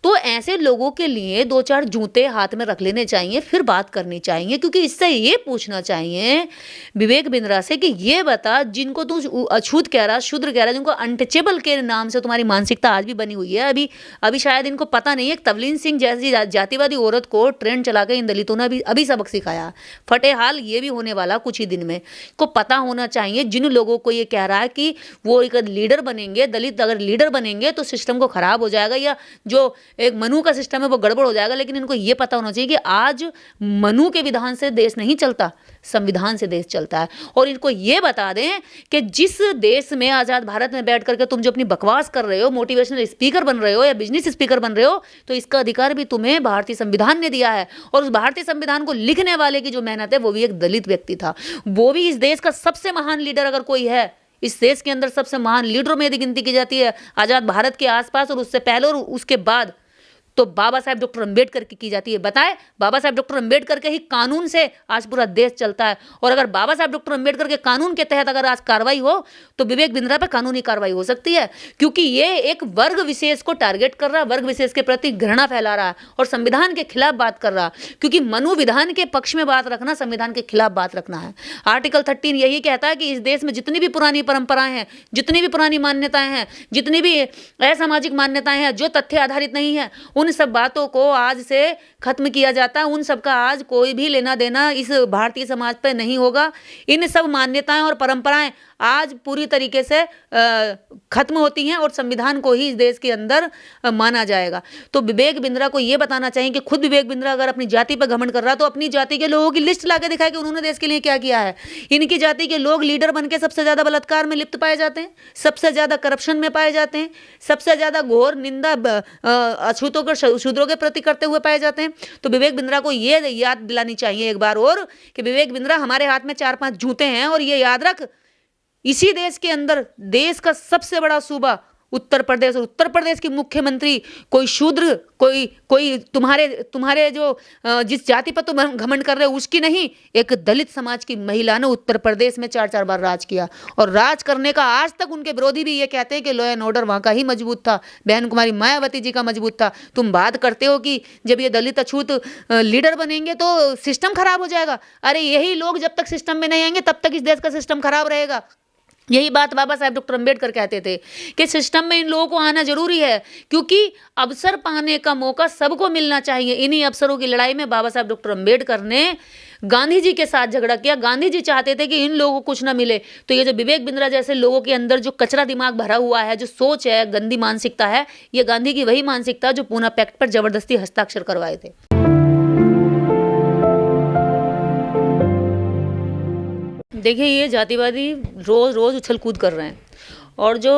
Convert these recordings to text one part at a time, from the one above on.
तो ऐसे लोगों के लिए 2-4 जूते हाथ में रख लेने चाहिए, फिर बात करनी चाहिए, क्योंकि इससे ये पूछना चाहिए विवेक बिंद्रा से कि ये बता, जिनको तू अछूत कह रहा, शूद्र कह रहा, जिनको अनटचेबल के नाम से तुम्हारी मानसिकता आज भी बनी हुई है। अभी अभी शायद इनको पता नहीं है, तवलीन सिंह जैसी जातिवादी औरत को ट्रेन चला के इन दलितों ने अभी सबक सिखाया। फटे हाल ये भी होने वाला कुछ ही दिन में। को पता होना चाहिए जिन लोगों को ये कह रहा है कि वो एक लीडर बनेंगे, दलित अगर लीडर बनेंगे तो सिस्टम को खराब हो जाएगा, या जो एक मनु का सिस्टम है वो गड़बड़ हो जाएगा। लेकिन इनको ये पता होना चाहिए कि आज मनु के विधान से देश नहीं चलता, संविधान से देश चलता है। और इनको ये बता दें कि जिस देश में, आज़ाद भारत में बैठ करके तुम जो अपनी बकवास कर रहे हो, मोटिवेशनल स्पीकर बन रहे हो या बिजनेस स्पीकर बन रहे हो, तो इसका अधिकार भी तुम्हें भारतीय संविधान ने दिया है। और उस भारतीय संविधान को लिखने वाले की जो मेहनत है वो भी एक दलित व्यक्ति था। वो भी इस देश का सबसे महान लीडर अगर कोई है, इस देश के अंदर सबसे महान लीडरों में यदि गिनती की जाती है आज़ाद भारत के आसपास और उससे पहले और उसके बाद, तो बाबा साहब डॉक्टर अंबेडकर की जाती है। बताए, बाबा साहब डॉक्टर अंबेडकर के ही कानून से आज पूरा देश चलता है। और अगर बाबा साहब डॉक्टर अंबेडकर के कानून के तहत अगर आज कार्रवाई हो तो विवेक बिंद्रा पर कानूनी कार्रवाई हो सकती है, क्योंकि ये एक वर्ग विशेष को टारगेट कर रहा है, वर्ग विशेष के प्रति घृणा फैला रहा है और संविधान के खिलाफ बात कर रहा है। क्योंकि मनु विधान के पक्ष में बात रखना, संविधान के खिलाफ बात रखना है। आर्टिकल 13 यही कहता है कि इस देश में जितनी भी पुरानी परंपराएं हैं, जितनी भी पुरानी मान्यताएं हैं, जितनी भी असामाजिक मान्यताएं हैं जो तथ्य आधारित नहीं है, उन सब बातों को आज से खत्म किया जाता है। उन सब का आज कोई भी लेना देना इस भारतीय समाज पे नहीं होगा। इन सब मान्यताएं और परंपराएं आज पूरी तरीके से खत्म होती हैं और संविधान को ही इस देश के अंदर माना जाएगा। तो विवेक बिंद्रा को ये बताना चाहिए कि खुद विवेक बिंद्रा अगर अपनी जाति पर घमंड कर रहा है तो अपनी जाति के लोगों की लिस्ट ला के दिखाए कि उन्होंने देश के लिए क्या किया है। इनकी जाति के लोग लीडर बन के सबसे ज्यादा बलात्कार में लिप्त पाए जाते हैं, सबसे ज्यादा करप्शन में पाए जाते हैं, सबसे ज्यादा घोर निंदा अछूतों के, शूद्रों के प्रति करते हुए पाए जाते हैं। तो विवेक बिंद्रा को ये याद दिलानी चाहिए एक बार और कि विवेक बिंद्रा, हमारे हाथ में 4-5 जूते हैं और ये याद रख, इसी देश के अंदर देश का सबसे बड़ा सूबा उत्तर प्रदेश, और उत्तर प्रदेश की मुख्यमंत्री कोई शूद्र, कोई तुम्हारे जो जिस जाति पर तुम घमंड कर रहे हो उसकी नहीं, एक दलित समाज की महिला ने उत्तर प्रदेश में 4-4 बार राज किया। और राज करने का आज तक उनके विरोधी भी ये कहते हैं कि लॉ एंड ऑर्डर वहाँ का ही मजबूत था, बहन कुमारी मायावती जी का मजबूत था। तुम बात करते हो कि जब ये दलित अछूत लीडर बनेंगे तो सिस्टम खराब हो जाएगा। अरे यही लोग जब तक सिस्टम में नहीं आएंगे तब तक इस देश का सिस्टम खराब रहेगा। यही बात बाबा साहब डॉक्टर अंबेडकर कहते थे कि सिस्टम में इन लोगों को आना जरूरी है, क्योंकि अवसर पाने का मौका सबको मिलना चाहिए। इन्हीं अवसरों की लड़ाई में बाबा साहब डॉक्टर अंबेडकर ने गांधी जी के साथ झगड़ा किया। गांधी जी चाहते थे कि इन लोगों को कुछ ना मिले। तो ये जो विवेक बिंद्रा जैसे लोगों के अंदर जो कचरा दिमाग भरा हुआ है, जो सोच है, गंदी मानसिकता है, ये गांधी की वही मानसिकता जो पूना पैक्ट पर जबरदस्ती हस्ताक्षर करवाए थे। देखिए, ये जातिवादी रोज रोज उछल कूद कर रहे हैं, और जो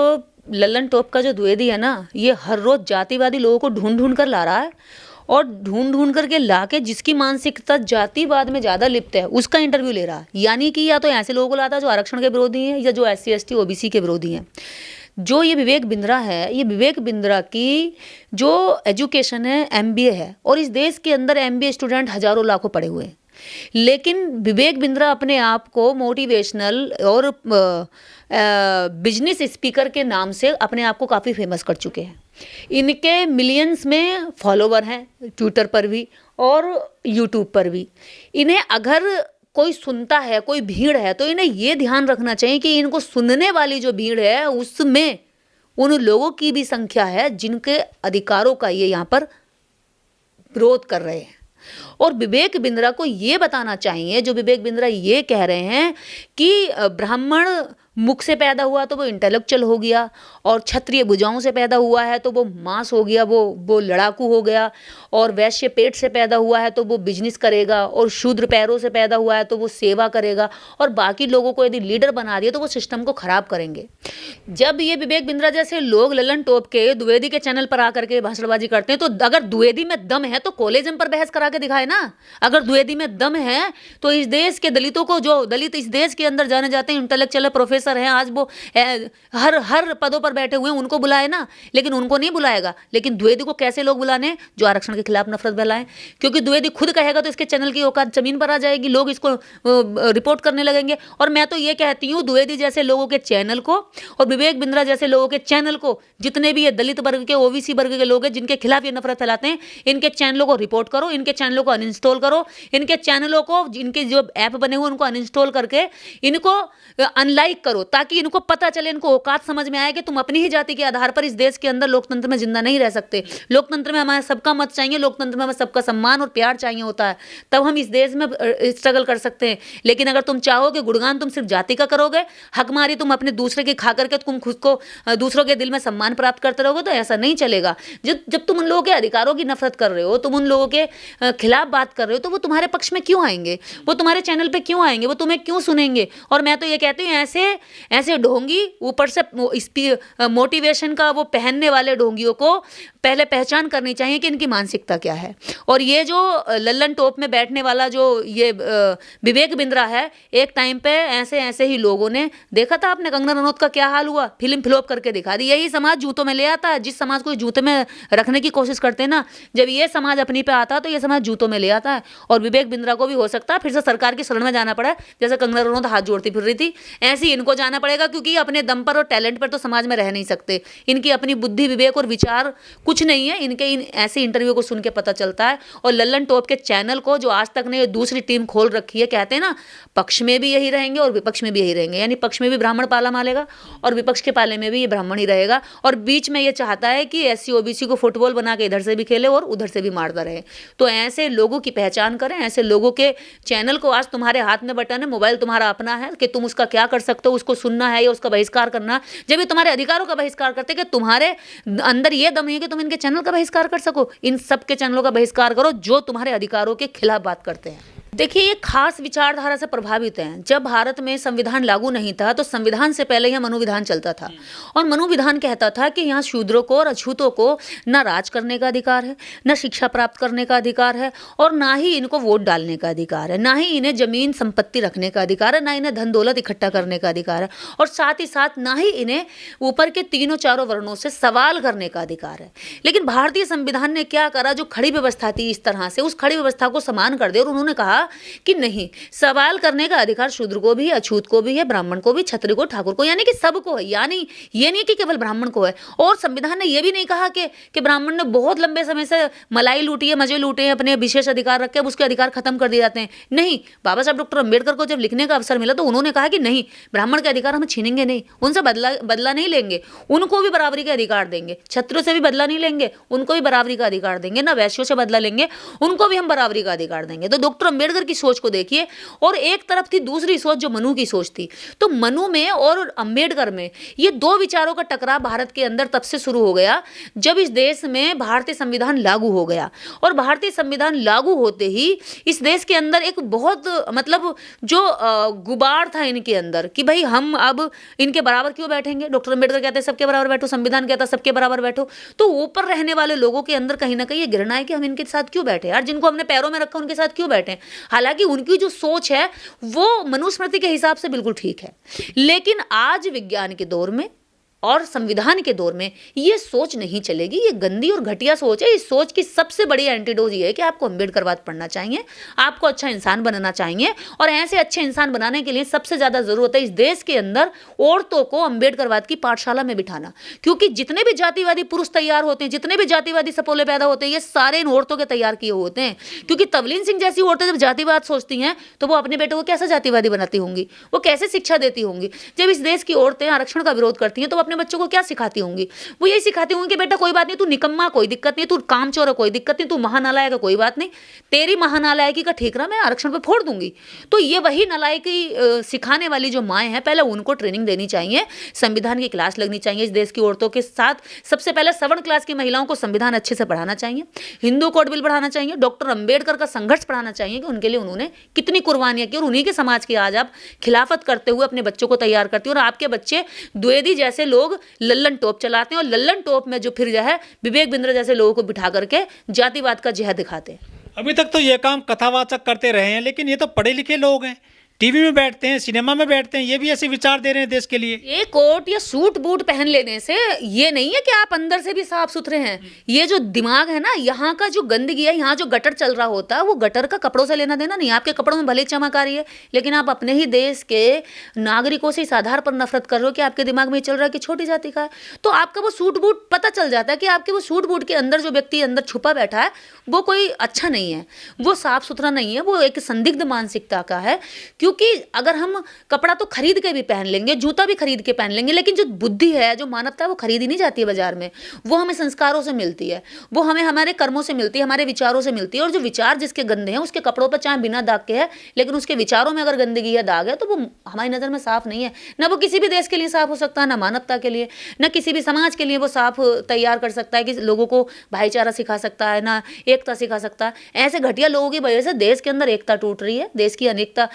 लल्लन टॉप का जो द्विवेदी है ना, ये हर रोज जातिवादी लोगों को ढूंढ ढूंढ कर ला रहा है, और ढूंढ ढूंढ करके ला के जिसकी मानसिकता जातिवाद में ज़्यादा लिप्त है उसका इंटरव्यू ले रहा है। यानी कि या तो ऐसे लोगों को लाता है जो आरक्षण के विरोधी हैं या जो SC ST OBC के विरोधी हैं। जो ये विवेक बिंद्रा है, ये विवेक बिंद्रा की जो एजुकेशन है MBA है, और इस देश के अंदर MBA स्टूडेंट हजारों लाखों पड़े हुए हैं। लेकिन विवेक बिंद्रा अपने आप को मोटिवेशनल और बिजनेस स्पीकर के नाम से अपने आप को काफ़ी फेमस कर चुके हैं। इनके मिलियंस में फॉलोवर हैं, ट्विटर पर भी और यूट्यूब पर भी। इन्हें अगर कोई सुनता है, कोई भीड़ है, तो इन्हें ये ध्यान रखना चाहिए कि इनको सुनने वाली जो भीड़ है उसमें उन लोगों की भी संख्या है जिनके अधिकारों का ये यहाँ पर विरोध कर रहे हैं। और विवेक बिंद्रा को ये बताना चाहिए, जो विवेक बिंद्रा ये कह रहे हैं कि ब्राह्मण मुख से पैदा हुआ तो वो इंटेलेक्चुअल हो गया, और क्षत्रिय भुजाओं से पैदा हुआ है तो वो मांस हो गया, वो लड़ाकू हो गया, और वैश्य पेट से पैदा हुआ है तो वो बिजनेस करेगा, और शूद्र पैरों से पैदा हुआ है तो वो सेवा करेगा, और बाकी लोगों को यदि लीडर बना दिया तो वो सिस्टम को खराब करेंगे। जब ये विवेक बिंद्रा जैसे लोग लल्लन टॉप के द्विवेदी के चैनल पर आकर के भाषणबाजी करते हैं, तो अगर द्विवेदी में दम है तो कॉलेजम पर बहस करा के दिखाए ना। अगर द्विवेदी में दम है तो इस देश के दलितों को, जो दलित इस देश के अंदर जाने जाते हैं, इंटेलेक्चुअल प्रोफेसर प्रोफेसर हैं, आज वो हर हर पदों पर बैठे हुए हैं, उनको बुलाए ना, लेकिन उनको नहीं बुलाएगा। लेकिन द्विवेदी को कैसे लोग बुलाने, जो आरक्षण के खिलाफ नफरत फैलाएं, क्योंकि द्विवेदी खुद कहेगा तो इसके चैनल की औकात जमीन पर आ जाएगी, लोग इसको रिपोर्ट करने लगेंगे। और मैं तो ये कहती हूँ, द्विवेदी जैसे लोगों के चैनल को और विवेक बिंद्रा जैसे लोगों के चैनल को, जितने भी ये दलित वर्ग के, ओबीसी वर्ग के लोग हैं जिनके खिलाफ ये नफरत फैलाते हैं, इनके चैनलों को रिपोर्ट करो, इनके चैनलों को अनइंस्टॉल करो, इनके चैनलों को, इनके जो ऐप बने हुए उनको अनइंस्टॉल करके इनको अनलाइक करो, ताकि इनको पता चले, इनको औकात समझ में आए कि तुम अपनी ही जाति के आधार पर इस देश के अंदर लोकतंत्र में जिंदा नहीं रह सकते। लोकतंत्र में हमारा सबका मत चाहिए, लोकतंत्र में हमें सबका सम्मान और प्यार चाहिए होता है, तब हम इस देश में स्ट्रगल कर सकते हैं। लेकिन अगर तुम चाहोगे गुणगान तुम सिर्फ जाति का करोगे, हकमारी तुम अपने दूसरे की खा करके तुम खुद को दूसरों के दिल में सम्मान प्राप्त करते रहोगे, तो ऐसा नहीं चलेगा। जब तुम उन लोगों के अधिकारों की नफरत कर रहे हो, तुम उन लोगों के खिलाफ बात कर रहे हो, तो वो तुम्हारे पक्ष में क्यों आएंगे, वो तुम्हारे चैनल पे क्यों आएंगे, वो तुम्हें क्यों सुनेंगे। और मैं तो ये कहती हूँ, ऐसे ढोंगी, ऊपर से मोटिवेशन का वो पहनने वाले ढोंगियों को पहले पहचान करनी चाहिए कि इनकी मानसिकता क्या है। और ये जो लल्लन टॉप में बैठने वाला जो ये विवेक बिंद्रा है, एक टाइम पे ऐसे ही लोगों ने देखा था, आपने कंगना रनौत का क्या हाल हुआ, फिल्म फ्लॉप करके दिखा दी। यही समाज जूतों में ले आता है, जिस समाज को जूते में रखने की कोशिश करते हैं ना, जब ये समाज अपनी पे आता है तो ये समाज जूतों में ले आता है। और विवेक बिंद्रा को भी हो सकता है फिर से सरकार की शरण में जाना पड़ा, जैसे कंगना रनौत हाथ जोड़ती फिर रही थी, ऐसे ही इनको जाना पड़ेगा, क्योंकि अपने दम पर और टैलेंट पर तो समाज में रह नहीं सकते। इनकी अपनी बुद्धि, विवेक और विचार कुछ नहीं है, इनके ऐसे इंटरव्यू को सुन के पता चलता है। और लल्लन टॉप के चैनल को जो आज तक ने दूसरी टीम खोल रखी है, कहते हैं ना, पक्ष में भी यही रहेंगे और विपक्ष में भी यही रहेंगे, यानी पक्ष में भी ब्राह्मण पाला मालेगा और विपक्ष के पाले में भी ये ब्राह्मण ही रहेगा। और बीच में ये चाहता है कि एससी ओबीसी को फुटबॉल बना के इधर से भी खेले और उधर से भी मारता रहे। तो ऐसे लोगों की पहचान करें, ऐसे लोगों के चैनल को, आज तुम्हारे हाथ में बटन है, मोबाइल तुम्हारा अपना है कि तुम उसका क्या कर सकते हो, उसको सुनना है या उसका बहिष्कार करना। जब ये तुम्हारे अधिकारों का बहिष्कार करते कि तुम्हारे अंदर ये दम नहीं है कि तुम इनके चैनल का बहिष्कार कर सको, इन सब के चैनलों का बहिष्कार करो जो तुम्हारे अधिकारों के खिलाफ बात करते हैं। देखिए, ये खास विचारधारा से प्रभावित हैं। जब भारत में संविधान लागू नहीं था तो संविधान से पहले यहाँ मनुविधान चलता था, और मनुविधान कहता था कि यहाँ शूद्रों को और अछूतों को न राज करने का अधिकार है, न शिक्षा प्राप्त करने का अधिकार है, और ना ही इनको वोट डालने का अधिकार है, ना ही इन्हें जमीन संपत्ति रखने का अधिकार है, ना इन्हें धन दौलत इकट्ठा करने का अधिकार है, और साथ ही साथ ना ही इन्हें ऊपर के तीनों चारों वर्णों से सवाल करने का अधिकार है। लेकिन भारतीय संविधान ने क्या करा, जो खड़ी व्यवस्था थी इस तरह से, उस खड़ी व्यवस्था को समान कर दिया और उन्होंने कहा कि नहीं, सवाल करने का अधिकार शूद्र को भी, अछूत को भी है, ब्राह्मण को भी, क्षत्रिय को, ठाकुर को, यानी कि सबको है। यानी ये नहीं कि केवल ब्राह्मण को है। और संविधान ने ये भी नहीं कहा कि ब्राह्मण ने बहुत लंबे समय से मलाई लूटी है, मजे लूटे हैं, अपने विशेष अधिकार रखे, अब उसके अधिकार खत्म कर दिए जाते हैं। नहीं, बाबा साहब डॉक्टर अम्बेडकर को जब लिखने का अवसर मिला तो उन्होंने कहा कि नहीं, ब्राह्मण के अधिकार हम छीनेंगे नहीं, उनसे बदला नहीं लेंगे, उनको भी बराबरी के अधिकार देंगे, क्षत्रियों से भी बदला नहीं लेंगे, उनको भी बराबरी का अधिकार देंगे, ना वैश्यों से बदला लेंगे, उनको भी हम बराबरी का अधिकार देंगे। तो डॉक्टर अम्बेडकर की सोच को देखिए, और एक तरफ थी दूसरी सोच जो मनु की सोच थी। तो मनु में और अम्बेडकर में ये दो विचारों का टकराव भारत के अंदर तब से शुरू हो गया जब इस देश में भारतीय संविधान लागू हो गया। और भारतीय संविधान लागू होते ही इस देश के अंदर एक बहुत मतलब जो गुबार था इनके अंदर कि भाई हम अब इनके बराबर क्यों बैठेंगे। डॉक्टर अम्बेडकर कहते हैं सबके बराबर बैठो, संविधान कहता है सबके बराबर बैठो। तो ऊपर रहने वाले लोगों के अंदर कहीं ना कहीं ये घृणा है कि हम इनके साथ क्यों बैठे यार, जिनको हमने पैरों में रखा उनके साथ क्यों बैठे। हालांकि उनकी जो सोच है वो मनुस्मृति के हिसाब से बिल्कुल ठीक है, लेकिन आज विज्ञान के दौर में और संविधान के दौर में ये सोच नहीं चलेगी। ये गंदी और घटिया सोच है। इस सोच की सबसे बड़ी एंटीडोज ये है कि आपको अम्बेडकरवाद पढ़ना चाहिए, आपको अच्छा इंसान बनना चाहिए, और ऐसे अच्छे इंसान बनाने के लिए सबसे ज़्यादा ज़रूरत है इस देश के अंदर औरतों को अम्बेडकरवाद की पाठशाला में बिठाना। क्योंकि जितने भी जातिवादी पुरुष तैयार होते हैं, जितने भी जातिवादी सपोले पैदा होते हैं, ये सारे इन औरतों के तैयार किए होते हैं। क्योंकि तवलीन सिंह जैसी औरतें जब जातिवाद सोचती हैं तो वो अपने बेटे को कैसे जातिवादी बनाती होंगी, वो कैसे शिक्षा देती होंगी। जब इस देश की औरतें आरक्षण का विरोध करती हैं तो अपने बच्चों को क्या सिखाती होंगी, वो यही सिखाती होंगी कि बेटा कोई बात नहीं, तू निकम्मा कोई दिक्कत नहीं, तू कामचोर है कोई दिक्कत नहीं, तू महानालायक है कोई बात नहीं, तेरी महानालायकी का ठीकरा मैं आरक्षण पे फोड़ दूंगी। तो ये वही नालायकी सिखाने वाली जो माएँ हैं, पहले उनको ट्रेनिंग देनी चाहिए, संविधान की क्लास लगनी चाहिए इस देश की औरतों के साथ। सबसे पहले सवर्ण क्लास की महिलाओं को संविधान अच्छे से पढ़ाना चाहिए, हिंदू कोड बिल पढ़ाना चाहिए, डॉक्टर अम्बेडकर का संघर्ष पढ़ाना चाहिए कि उनके लिए उन्होंने कितनी कुर्बानियां की और उन्हीं के समाज की आज आप खिलाफत करते हुए अपने बच्चों को तैयार करती हैं। और आपके बच्चे द्विवेदी जैसे लोग लल्लन टॉप चलाते हैं और लल्लन टॉप में जो फिर जो है विवेक बिंद्रा जैसे लोगों को बिठा करके जातिवाद का जिहाद दिखाते हैं। अभी तक तो ये काम कथावाचक करते रहे हैं, लेकिन ये तो पढ़े लिखे लोग हैं, टीवी में बैठते हैं, सिनेमा में बैठते हैं, ये भी ऐसे विचार दे रहे हैं देश के लिए। ये कोट या सूट बूट पहन लेने से ये नहीं है कि आप अंदर से भी साफ सुथरे हैं। ये जो दिमाग है ना, यहाँ का जो गंदगी है, यहाँ जो गटर चल रहा होता है, वो गटर का कपड़ों से लेना देना नहीं। आपके कपड़ों में भले ही चमक आ रही है, लेकिन आप अपने ही देश के नागरिकों से इस आधार पर नफरत कर रहे हो कि आपके दिमाग में ये चल रहा है कि छोटी जाति का है। तो आपका वो सूट बूट पता चल जाता है कि आपके वो सूट बूट के अंदर जो व्यक्ति अंदर छुपा बैठा है, वो कोई अच्छा नहीं है, वो साफ सुथरा नहीं है, वो एक संदिग्ध मानसिकता का है। क्योंकि अगर हम कपड़ा तो खरीद के भी पहन लेंगे, जूता भी खरीद के पहन लेंगे, लेकिन जो बुद्धि है, जो मानवता है, वो खरीदी नहीं जाती है बाजार में। वो हमें संस्कारों से मिलती है, वो हमें हमारे कर्मों से मिलती है, हमारे विचारों से मिलती है। और जो विचार जिसके गंदे हैं, उसके कपड़ों पर चाहे बिना दाग के है, लेकिन उसके विचारों में अगर गंदगी है, दाग है, तो वो हमारी नज़र में साफ नहीं है। ना वो किसी भी देश के लिए साफ हो सकता है, ना मानवता के लिए, ना किसी भी समाज के लिए वो साफ तैयार कर सकता है कि लोगों को भाईचारा सिखा सकता है, ना एकता सिखा सकता है। ऐसे घटिया लोगों की वजह से देश के अंदर एकता टूट रही है, देश की अनेकता,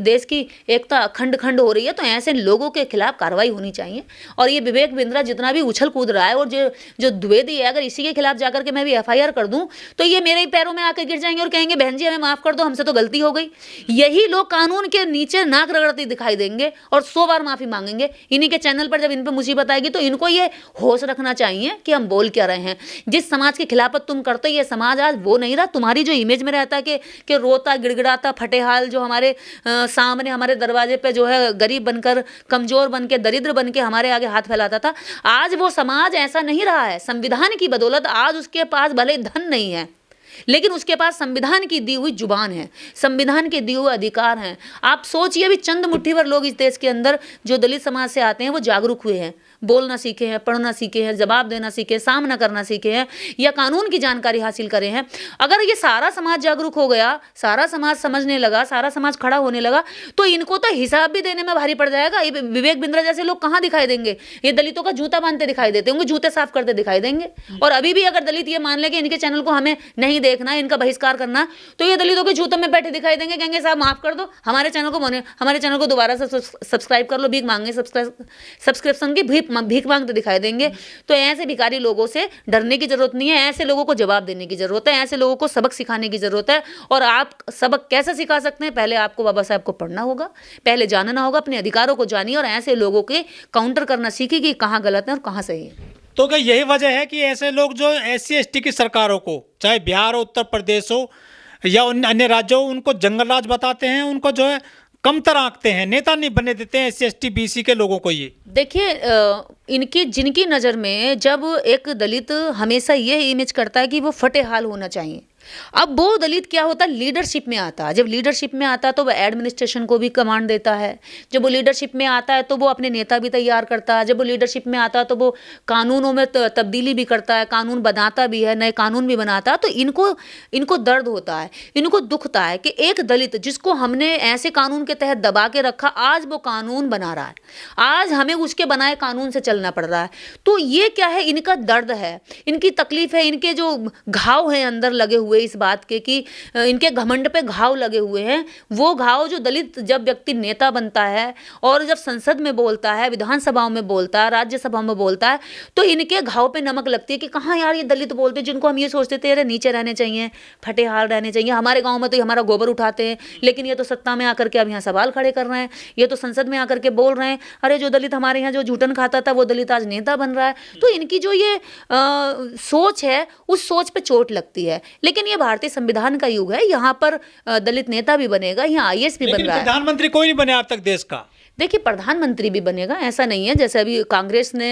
देश की एकता खंड खंड हो रही है। तो ऐसे लोगों के खिलाफ कार्रवाई होनी चाहिए। और ये विवेक बिंद्रा जितना भी उछल कूद रहा है, और जो द्विवेदी है, अगर इसी के खिलाफ जाकर के मैं भी एफआईआर कर दूं, तो ये मेरे ही पैरों में आकर गिर जाएंगे और कहेंगे बहन जी हमें माफ कर दो, हमसे तो गलती हो गई। यही लोग कानून के नीचे नाक रगड़ते दिखाई देंगे और 100 बार माफी मांगेंगे। इन्हीं के चैनल पर जब इन पर मुसीबत आएगी, तो इनको ये होश रखना चाहिए कि हम बोल क्या रहे हैं। जिस समाज की खिलाफत तुम करते हो, ये समाज आज वो नहीं रहा। तुम्हारी जो इमेज में रहता है कि रोता गिड़गिड़ाता फटेहाल जो हमारे सामने हमारे दरवाजे पे जो है गरीब बनकर, कमजोर बन के, दरिद्र बन के हमारे आगे हाथ फैलाता था, आज वो समाज ऐसा नहीं रहा है। संविधान की बदौलत आज उसके पास भले धन नहीं है, लेकिन उसके पास संविधान की दी हुई जुबान है, संविधान के दिए हुए अधिकार हैं। आप सोचिए, भी चंद मुट्ठी भर लोग इस देश के अंदर जो दलित समाज से आते हैं, वो जागरूक हुए हैं, बोलना सीखे हैं, पढ़ना सीखे हैं, जवाब देना सीखे, सामना करना सीखे हैं, या कानून की जानकारी हासिल करे हैं। अगर ये सारा समाज जागरूक हो गया, सारा समाज समझने लगा, सारा समाज खड़ा होने लगा, तो इनको तो हिसाब भी देने में भारी पड़ जाएगा। ये विवेक बिंद्रा जैसे लोग कहाँ दिखाई देंगे? ये दलितों का जूता बांधते दिखाई देते होंगे, जूते साफ करते दिखाई देंगे। और अभी भी अगर दलित ये मान ले कि इनके चैनल को हमें नहीं देखना, इनका बहिष्कार करना, तो ये दलितों के जूतों में बैठे दिखाई देंगे, कहेंगे साहब माफ कर दो, हमारे चैनल को दोबारा से सब्सक्राइब कर लो, भीख मांगे, सब्सक्रिप्शन की भीख मांगते दिखाई देंगे। तो ऐसे भिखारी लोगों से डरने की जरूरत नहीं है, ऐसे लोगों को जवाब देने की जरूरत है, ऐसे लोगों को सबक सिखाने की जरूरत है। और आप सबक कैसे सिखा सकते हैं? पहले आपको बाबा साहब को पढ़ना होगा, पहले जानना होगा, अपने अधिकारों को जानिए और ऐसे लोगों के काउंटर करना सीखिए कि कहाँ गलत है और कहाँ सही है। तो क्या यही वजह है कि ऐसे लोग जो SC/ST की सरकारों को, चाहे बिहार हो, उत्तर प्रदेश हो या अन्य राज्यों हो, उनको जंगल राज बताते हैं, उनको जो है कमतर आंकते हैं, नेता नहीं बनने देते हैं SC/ST BC के लोगों को? ये देखिए, जिनकी नज़र में जब एक दलित हमेशा ये इमेज करता है कि वो फटेहाल होना चाहिए, अब वो दलित क्या होता है, लीडरशिप में आता है। जब लीडरशिप में आता है तो वो एडमिनिस्ट्रेशन को भी कमांड देता है। जब वो लीडरशिप में आता है तो वो अपने नेता भी तैयार करता है। जब वो लीडरशिप में आता है तो वो कानूनों में तब्दीली भी करता है, कानून बनाता भी है, नए कानून भी बनाता है। तो इनको दर्द होता है, इनको दुखता है कि एक दलित जिसको हमने ऐसे कानून के तहत दबा के रखा, आज वो कानून बना रहा है, आज हमें उसके बनाए कानून से चलना पड़ रहा है। तो ये क्या है, इनका दर्द है, इनकी तकलीफ है, इनके जो घाव हैं अंदर लगे हुए इस बात के कि इनके घमंड पे घाव लगे हुए हैं। वो घाव जो दलित, जब व्यक्ति नेता बनता है और जब संसद में बोलता है, विधानसभाओं में बोलता है, राज्यसभा में बोलता है, तो इनके घाव पे नमक लगती है कि कहाँ यार ये दलित बोलते, जिनको हम ये सोचते थे अरे नीचे रहने चाहिए, फटेहाल रहने चाहिए, हमारे गाँव में तो हमारा गोबर उठाते हैं, लेकिन ये तो सत्ता में आकर के अब यहाँ सवाल खड़े कर रहे हैं, ये तो संसद में आकर के बोल रहे हैं अरे जो दलित हमारे यहाँ जो झूठन खाता था वो दलित आज नेता बन रहा है। तो इनकी जो ये सोच है, उस सोच पे चोट लगती है। लेकिन ये भारतीय संविधान का युग है, यहाँ पर दलित नेता भी बनेगा, यहाँ IAS भी बन रहा है। प्रधानमंत्री कोई नहीं बने आज तक देश का। देखिए, प्रधानमंत्री भी बनेगा, ऐसा नहीं है। जैसे अभी कांग्रेस ने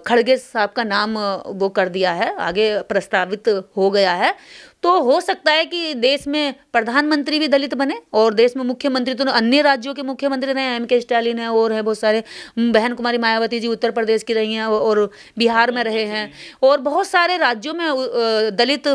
खड़गे साहब का नाम वो कर दिया है, आगे प्रस्तावित हो गया है, तो हो सकता है कि देश में प्रधानमंत्री भी दलित बने और देश में मुख्यमंत्री, तो अन्य राज्यों के मुख्यमंत्री रहे, MK स्टालिन है और है बहुत सारे, बहन कुमारी मायावती जी उत्तर प्रदेश की रही हैं और बिहार में रहे हैं, और बहुत सारे राज्यों में दलित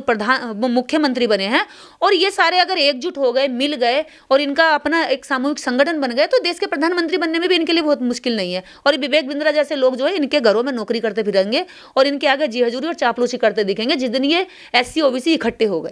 मुख्यमंत्री बने हैं। और ये सारे अगर एकजुट हो गए, मिल गए और इनका अपना एक सामूहिक संगठन बन गए, तो देश के प्रधानमंत्री बनने में भी इनके लिए बहुत मुश्किल नहीं है। और विवेक बिंद्रा जैसे लोग जो है इनके घरों में नौकरी करते फिरेंगे और इनके आगे जी हजूरी और चापलूसी करते दिखेंगे जिस दिन ये SC OBC इकट्ठे हो गए।